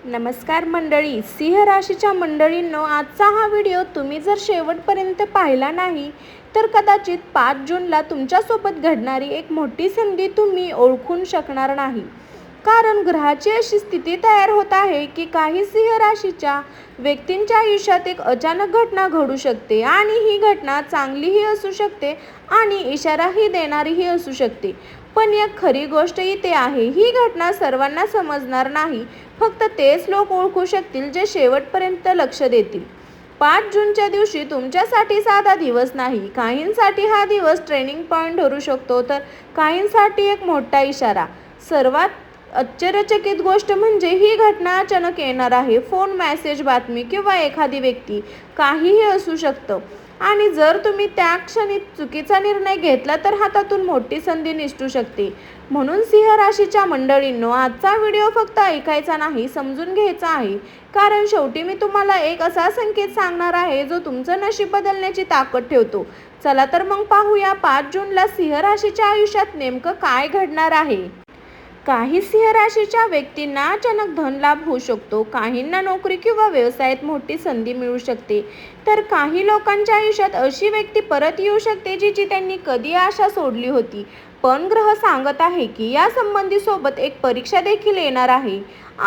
नमस्कार मंडळी, सिंह राशीच्या मंडळींनो, आजचा हा व्हिडिओ तुम्ही जर शेवटपर्यंत पाहिला नाही तर कदाचित 5 जूनला तुमच्यासोबत घडणारी एक मोठी संधी तुम्ही ओळखू शकणार नाही. कारण ग्रहाची अशी स्थिती तयार होत आहे की काही सिंह राशीच्या व्यक्तींच्या आयुष्यात एक अचानक घटना घडू शकते आणि ही घटना चांगलीही असू शकते आणि इशाराही देणारीही असू शकते. पण एक खरी गोष्ट इथे आहे, ही घटना सर्वांना समजणार नाही. फक्त तेच लोक ओळखू शकतील जे शेवटपर्यंत लक्ष देतील. 5 जूनच्या दिवशी तुमच्यासाठी साधा दिवस नाही. काहींसाठी हा दिवस ट्रेनिंग पॉईंट ठरू शकतो, तर काहींसाठी एक मोठा इशारा. सर्वात आश्चर्यचकित गोष्ट म्हणजे ही घटना अचानक येणार आहे. फोन, मेसेज, बातमी किंवा एखादी व्यक्ती, काहीही असू शकतं. आणि जर तुम्ही त्या क्षणी चुकीचा निर्णय घेतला तर हातातून मोठी संधी निसटू शकते. म्हणून सिंह राशीच्या मंडळींनो, आजचा व्हिडिओ फक्त ऐकायचा नाही, समजून घ्यायचा आहे. कारण शेवटी मी तुम्हाला एक असा संकेत सांगणार आहे जो तुमचं नशीब बदलण्याची ताकद ठेवतो. चला तर मग पाहूया 5 जूनला सिंह राशीच्या आयुष्यात नेमकं काय घडणार आहे. काही सिंह राशीच्या व्यक्तींना अचानक धनलाभ होऊ शकतो. काहींना नोकरी किंवा व्यवसायात मोठी संधी मिळू शकते, तर काही लोकांच्या आयुष्यात अशी व्यक्ती परत येऊ शकते जिची त्यांनी कधी आशा सोडली होती. पण ग्रह सांगत आहे की या संबंधीसोबत एक परीक्षा देखील येणार आहे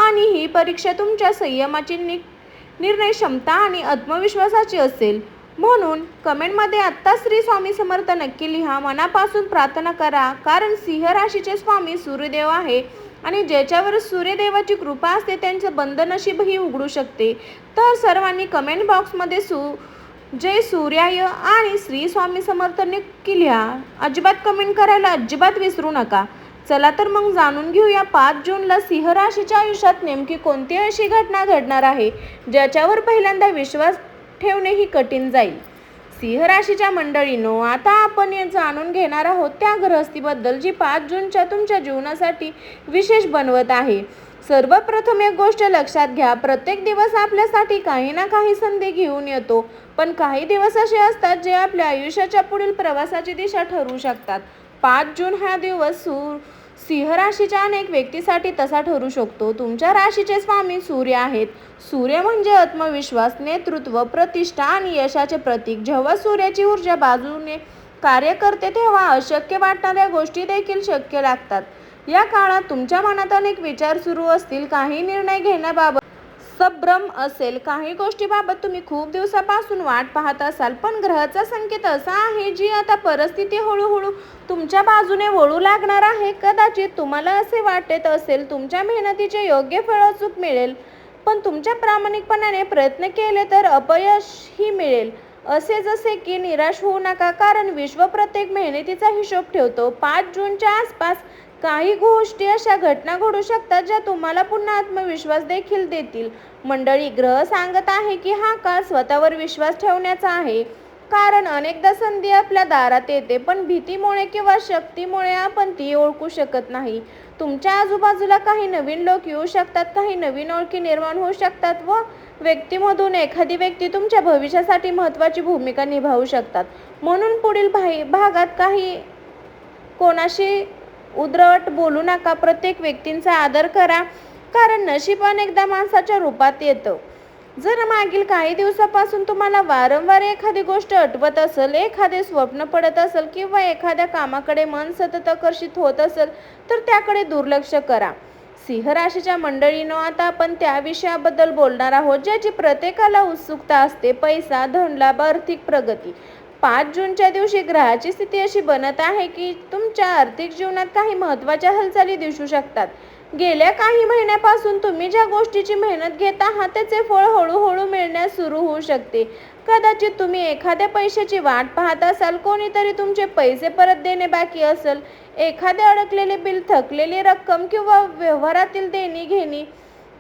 आणि ही परीक्षा तुमच्या संयमाची, निर्णय क्षमता आणि आत्मविश्वासाची असेल. म्हणून कमेंटमध्ये आत्ता श्री स्वामी समर्थ नक्की लिहा. मनापासून प्रार्थना करा, कारण सिंह राशीचे स्वामी सूर्यदेव आहे आणि ज्याच्यावर सूर्यदेवाची कृपा असते त्यांचं बंद नशीबही उघडू शकते. तर सर्वांनी कमेंट बॉक्समध्ये जय सूर्याय आणि श्री स्वामी समर्थ नक्की लिहा. अजिबात कमेंट करायला अजिबात विसरू नका. चला तर मग जाणून घेऊया 5 जूनला सिंह राशीच्या आयुष्यात नेमकी कोणती अशी घटना घडणार आहे ज्याच्यावर पहिल्यांदा विश्वास ठेवणेही कठीण जाईल. सिंह राशीच्या मंडळींनो, आता आपण जाणून घेणार आहोत त्या ग्रहस्थीबद्दल जी 5 जूनच्या तुमच्या जीवनासाठी विशेष बनवत आहे. सर्वप्रथम एक गोष्ट लक्षात घ्या, प्रत्येक दिवस आपल्यासाठी काही ना काही संधी घेऊन येतो. पण काही दिवस असे असतात जे आपल्या आयुष्याच्या पुढील प्रवासाची दिशा ठरवू शकतात. 5 जून हा दिवस सिंह राशीच्या अनेक व्यक्तीसाठी तसा ठरू शकतो. तुमच्या राशीचे स्वामी सूर्य आहेत. सूर्य म्हणजे आत्मविश्वास, नेतृत्व, प्रतिष्ठा आणि यशाचे प्रतीक. जेव्हा सूर्याची ऊर्जा बाजूने कार्य करते तेव्हा अशक्य वाटणाऱ्या गोष्टी देखील शक्य लागतात. या काळात तुमच्या मनात अनेक विचार सुरू असतील. काही निर्णय घेण्याबाबत संभ्रम असेल, काही गोष्टीबाबत तुम्ही खूप दिवसापासून वाट पाहत असाल. पण ग्रहाचा संकेत असा आहे जी आता परिस्थिती हळूहळू तुमच्या बाजूने वळू लागणार आहे. कदाचित तुम्हाला असे वाटत असेल तुमच्या मेहनतीचे योग्य फळ अचूक मिळेल, पण तुमच्या प्रामाणिकपणाने प्रयत्न केले तर अपयशही मिळेल. जसे की निराश होऊ नका, कारण विश्व प्रत्येक मेहनतीचा हिशोब ठेवतो. 5 जूनच्या आसपास काही गोष्टी अशा घटना घडू शकतात ज्या तुम्हाला पुन्हा आत्मविश्वास देखील देतील. मंडळी, ग्रह सांगत आहे की हा काळ स्वतःवर विश्वास ठेवण्याचा आहे. कारण अनेकदा संधी आपल्या दारात येते, पण भीतीमुळे किंवा शक्तीमुळे आपण ती ओळखू शकत नाही. तुमच्या आजूबाजूला काही नवीन लोक येऊ शकतात, काही नवीन ओळखी निर्माण होऊ शकतात व व्यक्तीमधून एखादी व्यक्ती तुमच्या भविष्यासाठी महत्त्वाची भूमिका निभावू शकतात. म्हणून पुढील भागात काही कोणाशी उद्धट बोलू नका. प्रत्येक व्यक्तींचा आदर करा, कारण नशीब अनेकदा माणसाच्या रूपात येतं. जर मागील काही दिवसापासून तुम्हाला वारंवार एखादी गोष्ट आठवत असेल, एखादे स्वप्न पडत असेल किंवा एखाद्या कामाकडे मन सतत आकर्षित होत असेल तर त्याकडे दुर्लक्ष करा. सिंह राशीच्या मंडळींनो, आता आपण त्या विषयाबद्दल बोलणार आहोत ज्याची प्रत्येकाला उत्सुकता असते: पैसा, धनलाभ, आर्थिक प्रगती. 5 जूनच्या दिवशी ग्रहाची स्थिती अशी बनत आहे की तुमच्या आर्थिक जीवनात काही महत्त्वाच्या हालचाली दिसू शकतात. गेल्या काही महिन्यापासून तुम्ही ज्या गोष्टीची मेहनत घेत आहात त्याचे फळ हळूहळू मिळण्यास सुरू होऊ शकते. कदाचित तुम्ही एखाद्या पैशाची वाट पाहत असाल, कोणीतरी तुमचे पैसे परत देणे बाकी असेल, एखादे अडकलेले बिल, थकलेली रक्कम किंवा व्यवहारातील देणी घेणी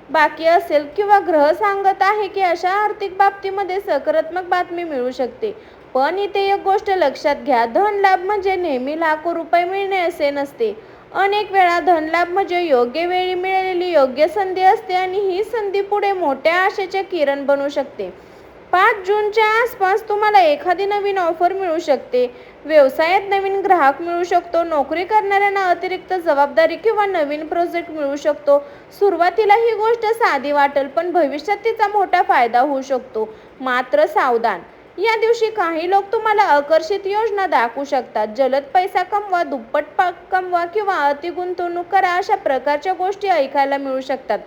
बाकी असेल, किंवा ग्रह सांगत आहे की अशा आर्थिक बाबतीमध्ये सकारात्मक बातमी मिळू शकते. पण इथे एक गोष्ट लक्षात घ्या, धनलाभ म्हणजे नेहमी लाखो रुपये मिळणे असे नसते. अनेक वेळा धनलाभ म्हणजे योग्य वेळी मिळालेली योग्य संधी असते आणि ही संधी पुढे मोठ्या आशेचे किरण बनू शकते. 5 जूनच्या आसपास तुम्हाला एखादी नवीन ऑफर मिळू शकते. व्यवसायात नवीन ग्राहक मिळू शकतो. नोकरी करणाऱ्यांना अतिरिक्त जबाबदारी किंवा नवीन प्रोजेक्ट मिळू शकतो. सुरुवातीला ही गोष्ट साधी वाटेल, पण भविष्यात तिचा मोठा फायदा होऊ शकतो. मात्र सावधान, या दिवशी काही लोक तुम्हाला आकर्षित योजना दाखवू शकतात. जलद पैसा कमवा, दुप्पट कमवा किंवा अति गुंतवणूक करा अशा प्रकारच्या गोष्टी ऐकायला मिळू शकतात.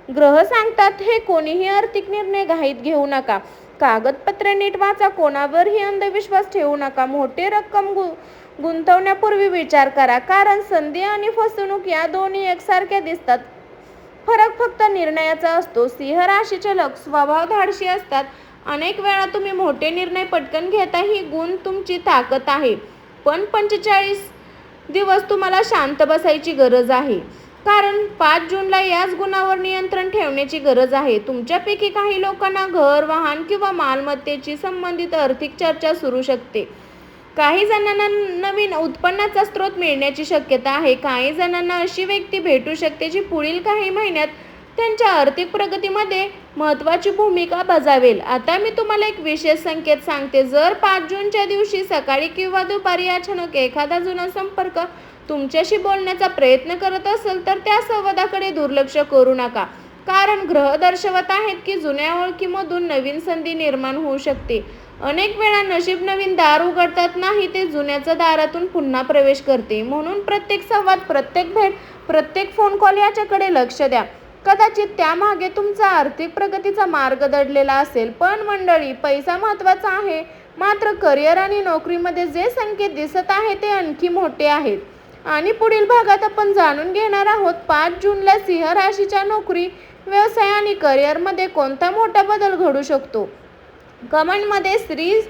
ग्रह सांगतात हे कोणीही आर्थिक निर्णय घाईत घेऊ नका. कागदपत्रे नीट वाचा. कोणावरही अंधविश्वास ठेवू नका. मोठी रक्कम गुंतवण्यापूर्वी विचार करा, कारण संधी आणि फसवणूक या दोन्ही एकसारख्या दिसतात. फरक फक्त निर्णयाचा असतो. सिंह राशीचे लोक स्वभाव धाडसी असतात. अनेक वेळा तुम्ही मोठे निर्णय पटकन घेता, ही गुण तुमची ताकद आहे. पण 45 दिवस तुम्हाला शांत बसायची गरज आहे, कारण 5 जूनला याच गुणावर नियंत्रण ठेवण्याची गरज आहे. तुमच्यापैकी काही लोकांना घर, वाहन किंवा मालमत्तेशी संबंधित आर्थिक चर्चा सुरू शकते. काही जणांना नवीन उत्पन्नाचा स्रोत मिळण्याची शक्यता आहे. काही जणांना अशी व्यक्ती भेटू शकते जी पुढील काही महिन्यात त्यांच्या आर्थिक प्रगतीमध्ये महत्त्वाची भूमिका बजावेल. आता मी तुम्हाला एक विशेष संकेत सांगते. जर 5 जूनच्या दिवशी सकाळी किंवा दुपारी अचानक एखादा जुना संपर्क तुमच्याशी बोलण्याचा प्रयत्न करत असेल, तर त्या संवादाकडे दुर्लक्ष करू नका, कारण ग्रह दर्शवत आहेत की जुन्या ओळखीमधून नवीन संधी निर्माण होऊ शकते. अनेक वेळा नशीब नवीन दार उघडतात नाही, ते जुन्याच्या दारातून पुन्हा प्रवेश करते. म्हणून प्रत्येक संवाद, प्रत्येक भेट, प्रत्येक फोन कॉल याच्याकडे लक्ष द्या. कदाचित त्यामागे तुमचा आर्थिक प्रगतीचा मार्ग दडलेला असेल. पण मंडळी, पैसा महत्त्वाचा आहे, मात्र करिअर आणि नोकरीमध्ये जे संकेत दिसत आहे ते आणखी मोठे आहेत. आणि पुढील भागात आपण जाणून घेणार आहोत 5 जूनला सिंह राशीच्या नोकरी, व्यवसाय आणि करिअरमध्ये कोणता मोठा बदल घडू शकतो. कमेंटमध्ये श्री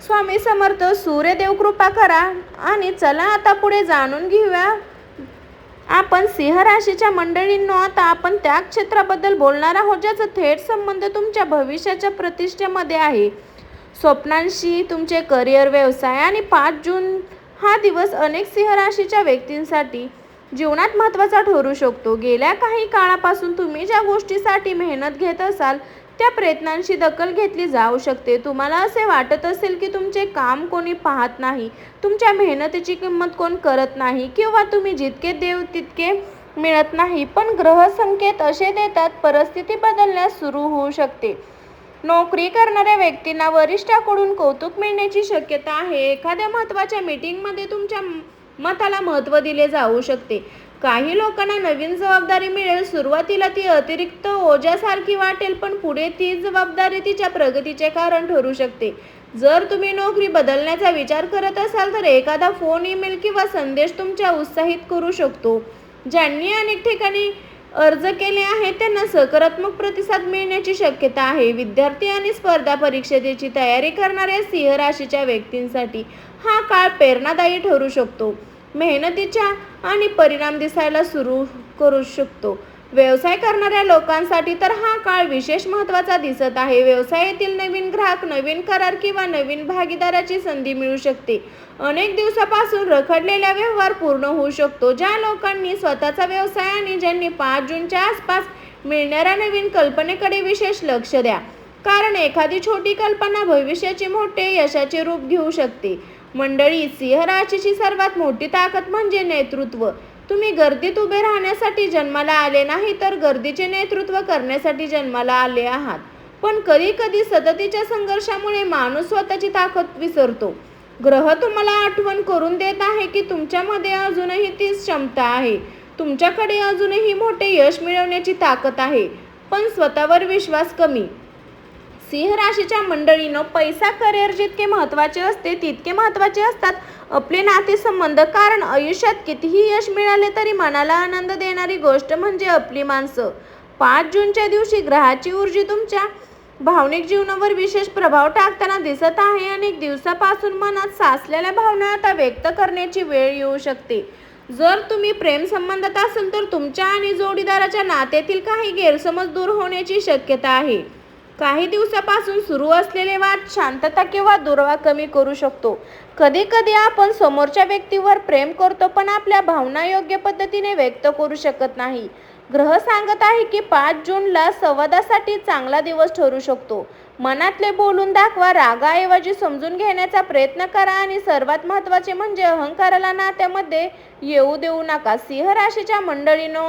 स्वामी समर्थ, सूर्यदेव कृपा करा. आणि चला आता पुढे जाणून घेऊया आपण सिंह राशीच्या मंडळींनो. आता आपण त्या क्षेत्राबद्दल बोलणार आहोत ज्याचा थेट संबंध तुमच्या भविष्याच्या प्रतिष्ठेमध्ये आहे, स्वप्नांशी, तुमचे करिअर, व्यवसाय. आणि 5 जून हा दिवस अनेक सिंह राशीच्या व्यक्तींसाठी जीवनात महत्त्वाचा ठरू शकतो. गेल्या काही काळापासून तुम्ही ज्या गोष्टीसाठी मेहनत घेत असाल त्या प्रयत्नांची दखल घेतली जाऊ शकते. तुम्हाला असे वाटत असेल की तुमचे काम कोणी पाहत नाही, तुमच्या मेहनतीची किंमत कोण करत नाही, किंवा तुम्ही जितके देव तितके मिळत नाही. पण ग्रह संकेत असे देतात परिस्थिती बदलण्यास सुरू होऊ शकते. नोकरी करणाऱ्या व्यक्तींना वरिष्ठाकडून कौतुक मिळण्याची शक्यता आहे. एखाद्या महत्त्वाच्या मीटिंगमध्ये तुमच्या मताला महत्त्व दिले जाऊ शकते. काही लोकांना नवीन जबाबदारी मिळेल. सुरुवातीला ती अतिरिक्त ओझ्यासारखी वाटेल, पण पुढे ती जबाबदारी तिच्या प्रगतीचे कारण ठरू शकते. जर तुम्ही नोकरी बदलण्याचा विचार करत असाल तर एखादा फोन, ईमेल किंवा संदेश तुमच्या उत्साहित करू शकतो. ज्यांनी अनेक ठिकाणी अर्ज केले आहेत त्यांना सकारात्मक प्रतिसाद मिळण्याची शक्यता आहे. विद्यार्थी आणि स्पर्धा परीक्षेची तयारी करणाऱ्या सिंह राशीच्या व्यक्तींसाठी हा काळ प्रेरणादायी ठरू शकतो. मेहनतीच्या आणि परिणाम दिसायला सुरू करू शकतो. व्यवसाय करणाऱ्या लोकांसाठी तर हा काळ विशेष महत्त्वाचा दिसत आहे. व्यवसायातील नवीन ग्राहक, नवीन करार किंवा नवीन भागीदाराची संधी मिळू शकते. अनेक दिवसापासून रखडलेला व्यवहार पूर्ण होऊ शकतो. ज्या लोकांनी स्वतःचा व्यवसाय आणि ज्यांनी 5 जूनच्या आसपास मिळणाऱ्या नवीन कल्पनेकडे विशेष लक्ष द्या, कारण एखादी छोटी कल्पना भविष्याचे मोठे यशाचे रूप घेऊ शकते. मंडळी, सिंह राशीची सर्वात मोठी ताकद म्हणजे नेतृत्व. तुम्ही गर्दीत उभे राहण्यासाठी जन्माला आले नाही, तर गर्दीचे नेतृत्व करण्यासाठी जन्माला आले आहात. पण कधी कधी सततीच्या संघर्षामुळे माणूस स्वतःची ताकद विसरतो. ग्रह तुम्हाला आठवण करून देत आहे की तुमच्यामध्ये अजूनही तीच क्षमता आहे. तुमच्याकडे अजूनही मोठे यश मिळवण्याची ताकद आहे, पण स्वतःवर विश्वास कमी. सिंह राशीच्या मंडळींनो, पैसा, करिअर जितके महत्त्वाचे असते तितके महत्त्वाचे असतात आपले नातेसंबंध. कारण आयुष्यात कितीही यश मिळाले तरी मनाला आनंद देणारी गोष्ट म्हणजे आपली माणसं. 5 जूनच्या दिवशी ग्रहाची ऊर्जा तुमच्या भावनिक जीवनावर विशेष प्रभाव टाकताना दिसत आहे. अनेक दिवसापासून मनात साचलेल्या भावना आता व्यक्त करण्याची वेळ येऊ शकते. जर तुम्ही प्रेम संबंधात असाल तर तुमच्या आणि जोडीदाराच्या नात्यातील काही गैरसमज दूर होण्याची शक्यता आहे. काही दिवसापासून सुरू असलेले वाद शांतता किंवा दुरावा कमी करू शकतो. कधी कधी आपण समोरच्या व्यक्तीवर प्रेम करतो, पण आपल्या भावना योग्य पद्धतीने व्यक्त करू शकत नाही. ग्रह सांगत आहे की 5 जूनला संवादासाठी चांगला दिवस ठरू शकतो. मनातले बोलून दाखवा. रागाऐवजी समजून घेण्याचा प्रयत्न करा आणि सर्वात महत्त्वाचे म्हणजे अहंकाराला नात्यामध्ये येऊ देऊ नका. सिंह राशीच्या मंडळींनो,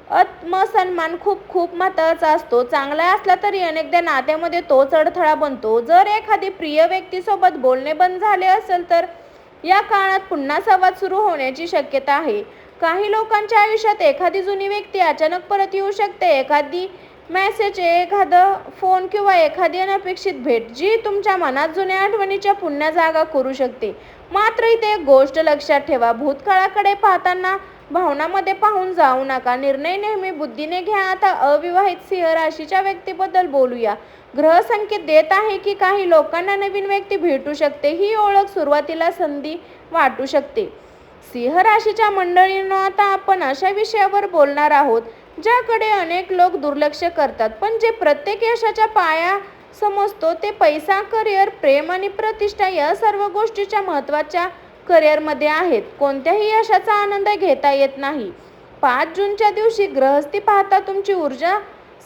आत्मसन्मान खूप खूप महत्त्वाचा असतो. चांगला असला तरी अनेकदा नात्यामध्ये तोच अडथळा बनतो. जर एखादी प्रिय व्यक्तीसोबत बोलणे बंद झाले असेल तर या काळात पुन्हा संवाद सुरू होण्याची शक्यता आहे. काही लोकांच्या आयुष्यात एखादी जुनी व्यक्ती अचानक परत येऊ शकते. एखादी मेसेज, एखादा फोन किंवा एखादी अनपेक्षित भेट जी तुमच्या मनात जुन्या आठवणीच्या पुन्हा जागा करू शकते. मात्र इथे एक गोष्ट लक्षात ठेवा, भूतकाळाकडे पाहताना भावनांमध्ये पाहून जाऊ नका. निर्णय नेहमी बुद्धीने घ्या. आता अविवाहित सिंह राशीच्या व्यक्तीबद्दल बोलूया. ग्रह संकेत देत आहे की काही लोकांना नवीन व्यक्ती भेटू शकते. ही ओळख सुरुवातीला संधी वाटू शकते. सिंह राशीच्या मंडळींनो, आता आपण अशा विषयावर बोलणार आहोत ज्याकडे अनेक लोक दुर्लक्ष करतात, पण जे प्रत्येक यशाचा पाया समजतो. ते पैसा, करिअर, प्रेम आणि प्रतिष्ठा या सर्व गोष्टीच्या महत्त्वाच्या करिअरमध्ये आहेत. कोणत्याही यशाचा आनंद घेता येत नाही. 5 जूनच्या दिवशी ग्रहस्थी पाहता तुमची ऊर्जा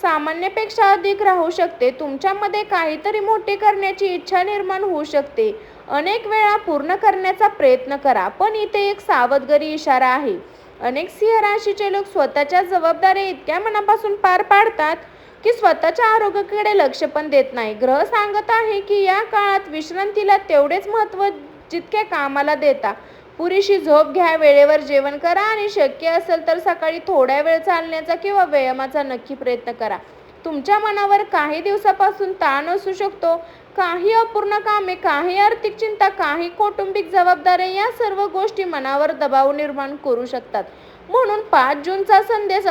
सामान्यपेक्षा अधिक राहू शकते. तुमच्यामध्ये काहीतरी मोठे करण्याची इच्छा निर्माण होऊ शकते. अनेक वेळा पूर्ण करण्याचा प्रयत्न करा, पण इथे एक सावधगिरी इशारा आहे. अनेक सिंह राशीचे लोक स्वतःच्या जबाबदाऱ्या इतक्या मनापासून पार पाडतात की स्वतःच्या आरोग्याकडे लक्ष पण देत नाही. ग्रह सांगत आहे की या काळात विश्रांतीला तेवढेच महत्त्व जितके कामाला देता. पुरेशी झोप घ्या, वेळेवर जेवण करा आणि शक्य असेल तर सकाळी थोड्या वेळ चालण्याचा किंवा व्यायामाचा नक्की प्रयत्न करा. तुमच्या मनावर काही दिवसापासून ताण असू शकतो. काही अपूर्ण कामे, काही आर्थिक चिंता, काही कौटुंबिक जबाबदाऱ्या या सर्व गोष्टी मनावर दबाव निर्माण करू शकतात. म्हणून 5 जूनचा संदेश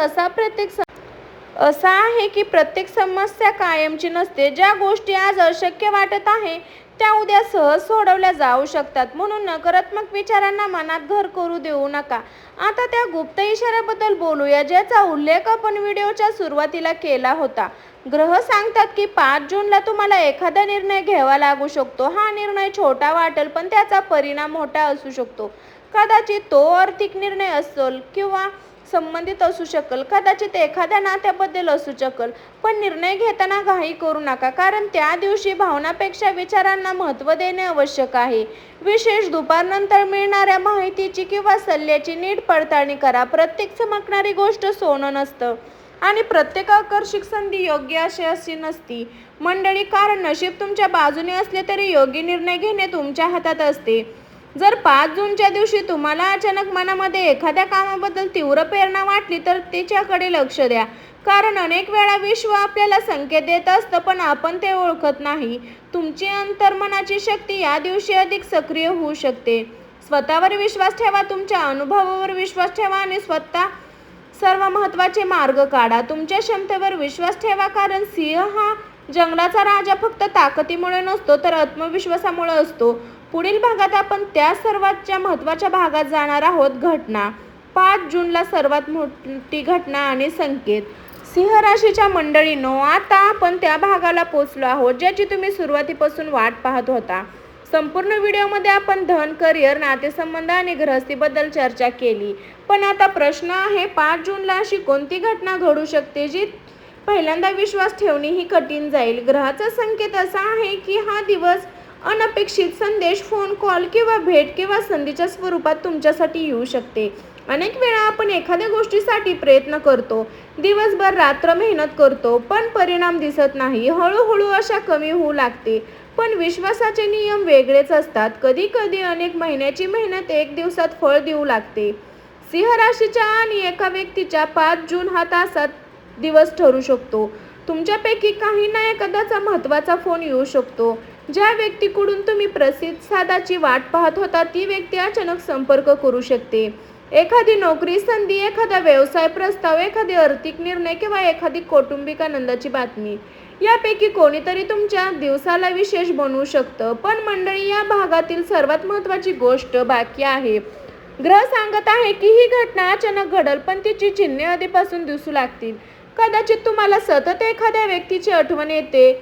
असा आहे की प्रत्येक समस्या कायमची नसते. ज्या गोष्टी आज अशक्य वाटत आहे त्या उद्या सहज सोडवल्या जाऊ शकतात. म्हणून नकारात्मक विचारांना मनात घर करू देऊ नका. आता त्या गुप्त इशाऱ्याबद्दल बोलूया ज्याचा उल्लेख आपण व्हिडिओच्या सुरुवातीला केला होता. ग्रह सांगतात की 5 जूनला तुम्हाला एखादा निर्णय घ्यावा लागू शकतो. हा निर्णय छोटा वाटेल पण त्याचा परिणाम मोठा असू शकतो. कदाचित तो आर्थिक निर्णय असेल किंवा संबंधित असू शकेल, कदाचित एखाद्या नात्याबद्दल असू शकेल. पण निर्णय घेताना घाई करू नका, कारण त्या दिवशी भावनापेक्षा विचारांना महत्त्व देणे आवश्यक आहे. विशेष दुपारनंतर मिळणाऱ्या माहितीची किंवा सल्ल्याची नीट पडताळणी करा. प्रत्येक चमकणारी गोष्ट सोनं नसतं आणि प्रत्येक आकर्षक संधी योग्य अशी नसती मंडळी, कारण नशीब तुमच्या बाजूने असले तरी योग्य निर्णय घेणे तुमच्या हातात असते. जर 5 जूनच्या दिवशी तुम्हाला अचानक मनामध्ये एखाद्या कामाबद्दल तीव्र प्रेरणा वाटली तर त्याच्याकडे लक्ष द्या, कारण अनेक वेळा विश्व आपल्याला संकेत देत असतं पण आपण ते ओळखत नाही. तुमची अंतर्मनाची शक्ती या दिवशी अधिक सक्रिय होऊ शकते. स्वतःवर विश्वास ठेवा, तुमच्या अनुभवावर विश्वास ठेवा आणि स्वतः सर्व महत्त्वाचे मार्ग काढा. तुमच्या क्षमतेवर विश्वास ठेवा, कारण सिंह हा जंगलाचा राजा फक्त ताकदीमुळे नसतो तर आत्मविश्वासामुळे असतो. पुढील भागात आपण त्या सर्वांच्या महत्त्वाच्या भागात जाणार आहोत. घटना 5 जूनला सर्वात मोठी घटना आणि संकेत. सिंह राशीच्या मंडळींनो, आता आपण त्या भागाला पोहोचलो आहोत ज्याची तुम्ही सुरुवातीपासून वाट पाहत होता. संपूर्ण व्हिडिओमध्ये आपण धन, करिअर, नातेसंबंध आणि गृहस्थीबद्दल चर्चा केली. पण आता प्रश्न आहे, 5 जूनला अशी कोणती घटना घडू शकते जी पहिल्यांदा विश्वास ठेवणेही कठीण जाईल. ग्रहाचा संकेत असा आहे की हा दिवस अनपेक्षित संदेश, फोन कॉल किंवा भेट किंवा संधीच्या स्वरूपात तुमच्यासाठी येऊ शकते. अनेक वेळा आपण एखाद्या गोष्टीसाठी प्रयत्न करतो, दिवसभर रात्र मेहनत करतो, पण परिणाम दिसत नाही. हळूहळू आशा कमी होऊ लागते. पण विश्वासाचे नियम वेगळेच असतात. कधी कधी अनेक महिन्याची मेहनत एक दिवसात फळ देऊ लागते. सिंह राशीच्या आणि एका व्यक्तीच्या 5 जून हा तासात दिवस ठरू शकतो. तुमच्यापैकी काहींना एखाद्याचा महत्त्वाचा फोन येऊ शकतो. ज्या व्यक्तीकडून तुम्ही प्रतिसादाची वाट पाहत होता ती व्यक्ती अचानक संपर्क करू शकते. एखादी नोकरी संधी, एखादा व्यवसाय प्रस्ताव, एखादी आर्थिक निर्णय किंवा एखादी कौटुंबिक आनंदाची बातमी यापैकी कोणीतरी तुमच्या दिवसाला विशेष बनवू शकतं. पण मंडळी, या भागातील सर्वात महत्त्वाची गोष्ट बाकी आहे. ग्रह सांगत आहे की ही घटना अचानक घडेल पण तिची चिन्हे आधीपासून दिसू लागतील. कदाचित तुम्हाला सतत एखाद्या व्यक्तीची आठवण येते,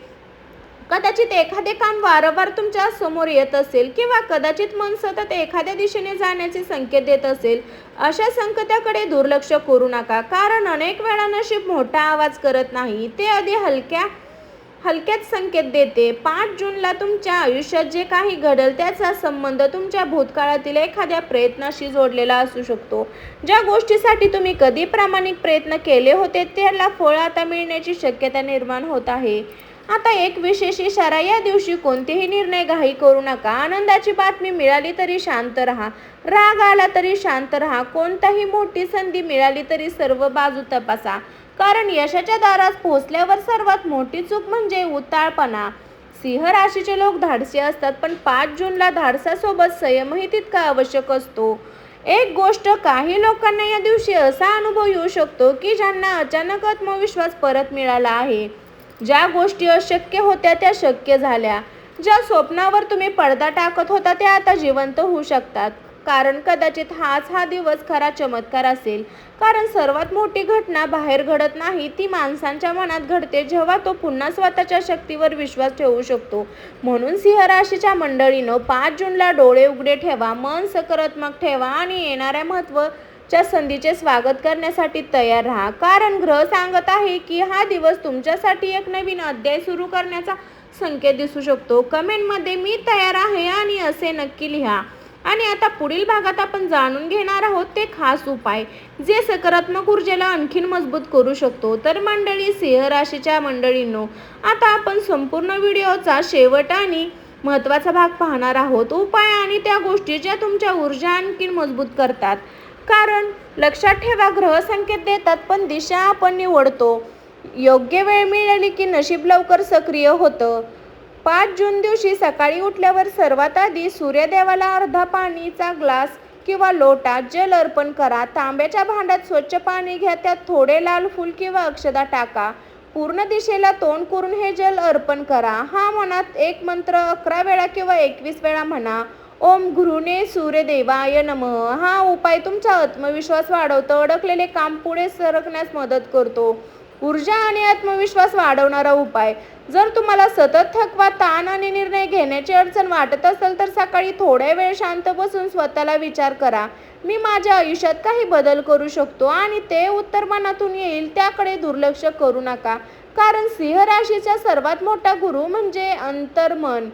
कदाचित एखादे काम वारंवार तुमच्या समोर येत असेल किंवा कदाचित मन सतत एखाद्या दिशेने जाण्याचे संकेत देत असेल. अशा संकेताकडे दुर्लक्ष करू नका, कारण अनेक वेळा नशीब मोठा आवाज करत नाही, ते आधी हलक्या हलक्यात संकेत देते. 5 जूनला तुमच्या आयुष्यात जे काही घडेल त्याचा संबंध तुमच्या भूतकाळातील एखाद्या प्रयत्नाशी जोडलेला असू शकतो. ज्या गोष्टीसाठी तुम्ही कधी प्रामाणिक प्रयत्न केले होते त्याला फळ आता मिळण्याची शक्यता निर्माण होत आहे. आता एक विशेष इशारा, या दिवशी कोणतेही निर्णय घाई करू नका. आनंदाची बातमी मिळाली तरी शांत राहा. राग आला तरी शांत राहा. कोणताही मोठी संधी मिळाली तरी सर्व बाजू तपासा, कारण यशाच्या दारात पोहोचल्यावर सर्वात मोठी चूक म्हणजे उताळपणा. सिंह राशीचे लोक धाडसी असतात, पण 5 जूनला धाडसासोबत संयमही तितका आवश्यक असतो. एक गोष्ट, काही लोकांना या दिवशी असा अनुभव येऊ शकतो की ज्यांना अचानक आत्मविश्वास परत मिळाला आहे. ज्या गोष्टी अशक्य होत्या त्या शक्य झाल्या. ज्या स्वप्नावर तुम्ही पडदा टाकत होता त्या आता जिवंत होऊ शकतात. कारण कदाचित हा दिवस खरा चमत्कार असेल. कारण सर्वात मोठी घटना बाहेर घडत नाही, ती माणसांच्या मनात घडते जेव्हा तो पुन्हा स्वतःच्या शक्तीवर विश्वास ठेवू शकतो. म्हणून सिंह राशीच्या मंडळींनो, 5 जूनला डोळे उघडे ठेवा, मन सकारात्मक ठेवा आणि येणाऱ्या महत्त्वाच्या संधीचे स्वागत करण्यासाठी तयार राहा. कारण ग्रह सांगत आहे की हा दिवस तुमच्यासाठी एक नवीन अध्याय सुरू करण्याचा संकेत दिसू शकतो. कमेंटमध्ये "मी तयार आहे" आणि असे नक्की लिहा. आणि आता पुढील भागात आपण जाणून घेणार आहोत ते खास उपाय जे सकारात्मक ऊर्जेला आणखीन मजबूत करू शकतो. तर मंडळी, सिंह राशीच्या मंडळींनो, आता आपण संपूर्ण व्हिडिओचा शेवट आणि महत्त्वाचा भाग पाहणार आहोत. उपाय आणि त्या गोष्टी ज्या तुमच्या ऊर्जा आणखीन मजबूत करतात. कारण लक्षात ठेवा, ग्रह संकेत देतात पण दिशा आपण निवडतो. योग्य वेळ मिळाली की नशीब लवकर सक्रिय होतं. 5 जून दिवशी सकाळी उठल्यावर सर्वात आधी सूर्यदेवाला अर्धा पाणीचा ग्लास किंवा लोटा जल अर्पण करा. तांब्याच्या भांड्यात स्वच्छ पाणी घ्या, त्यात थोडे लाल फूल किंवा अक्षता टाका. पूर्ण दिशेला तोंड करून हे जल अर्पण करा. हा मनात एक मंत्र 11 वेळा किंवा 21 वेळा म्हणा. ओम घृणे सूर्यदेवाय नमः. हा उपाय तुमचा आत्मविश्वास वाढवतो, अडकलेले काम पुढे सरकण्यास मदत करतो. ऊर्जा आणि आत्मविश्वास वाढवणारा उपाय. जर तुम्हाला सतत थकवा, ताण आणि निर्णय घेण्याची अडचण वाटत असेल तर सकाळी थोड्या वेळ शांत बसून स्वतःला विचार करा, मी माझ्या आयुष्यात काही बदल करू शकतो, आणि ते उत्तर मनातून येईल त्याकडे दुर्लक्ष करू नका. कारण सिंह राशीचा सर्वात मोठा गुरु म्हणजे अंतर्मन.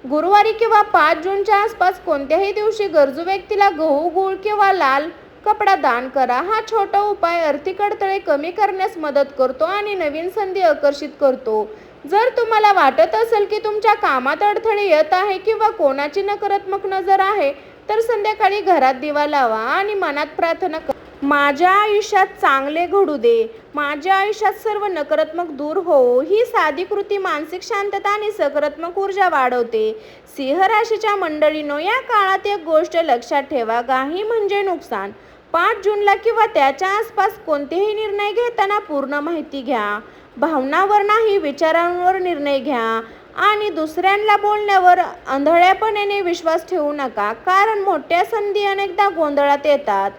गुरुवारी किंवा 5 जूनच्या आसपास कोणत्याही दिवशी गरजू व्यक्तीला गहू, गूळ किंवा लाल कपडा दान करा. हा छोटा उपाय आर्थिक अडथळे कमी करण्यास मदत करतो आणि नवीन संधी आकर्षित करतो. जर तुम्हाला वाटत असेल की तुमच्या कामात अडथळे येत आहे किंवा कोणाची नकारात्मक नजर आहे, तर संध्याकाळी घरात दिवा लावा आणि मनात प्रार्थना करा, माझ्या आयुष्यात चांगले घडू दे, माझ्या आयुष्यात सर्व नकारात्मक दूर हो. ही साधी कृती मानसिक शांतता आणि सकारात्मक ऊर्जा वाढवते. सिंह राशीच्या मंडळींनो, या काळात एक गोष्ट लक्षात ठेवा, घाई म्हणजे नुकसान. 5 जूनला किंवा त्याच्या आसपास कोणतेही निर्णय घेताना पूर्ण माहिती घ्या. भावनांवर नाही, विचारांवर निर्णय घ्या. आणि दुसऱ्यांना बोलण्यावर आंधळेपणाने विश्वास ठेवू नका, कारण मोठ्या संधी अनेकदा गोंधळात येतात.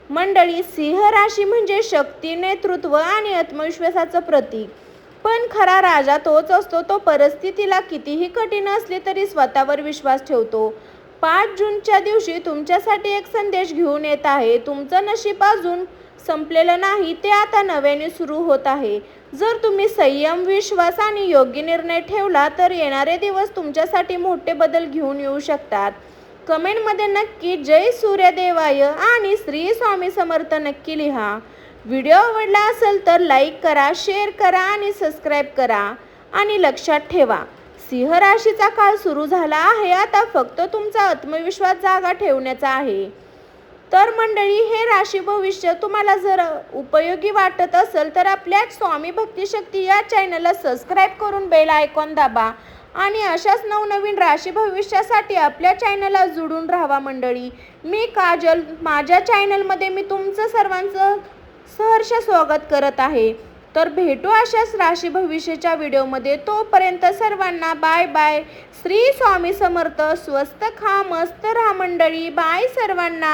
मंडळी, सिंह राशी म्हणजे शक्ती, नेतृत्व आणि आत्मविश्वासाचं प्रतीक. पण खरा राजा तोच असतो, तो परिस्थितीला कितीही कठीण असली तरी स्वतःवर विश्वास ठेवतो. 5 जूनच्या दिवशी तुमच्यासाठी एक संदेश घेऊन येत आहे. तुमचं नशीब अजून संपलेलं नाही, ते आता नव्याने सुरू होत आहे. जर तुम्ही संयम, विश्वास आणि योग्य निर्णय ठेवला तर येणारे दिवस तुमच्यासाठी मोठे बदल घेऊन येऊ शकतात. कमेंटमध्ये नक्की जय सूर्यदेवाय आणि श्री स्वामी समर्थ नक्की लिहा. व्हिडिओ आवडला असेल तर लाईक करा, शेअर करा आणि सबस्क्राईब करा. आणि लक्षात ठेवा, सिंह राशीचा काळ सुरू झाला आहे. आता फक्त तुमचा आत्मविश्वास जागा ठेवण्याचा आहे. तर मंडळी, हे राशी भविष्य तुम्हाला जर उपयोगी वाटत असेल तर आपल्या स्वामी भक्ती शक्ती या चॅनलला सबस्क्राईब करून बेल आयकॉन दाबा आणि अशाच नवनवीन राशी भविष्यासाठी आपल्या चॅनलला जोडून राहावा. मंडळी, मी काजल, माझ्या चॅनलमध्ये मी तुमचं सर्वांचं सहर्ष स्वागत करत आहे. तर भेटू अशाच राशी भविष्याच्या व्हिडिओमध्ये. तोपर्यंत सर्वांना बाय बाय. श्री स्वामी समर्थ. स्वस्त खा, मस्त राहा मंडळी. बाय सर्वांना.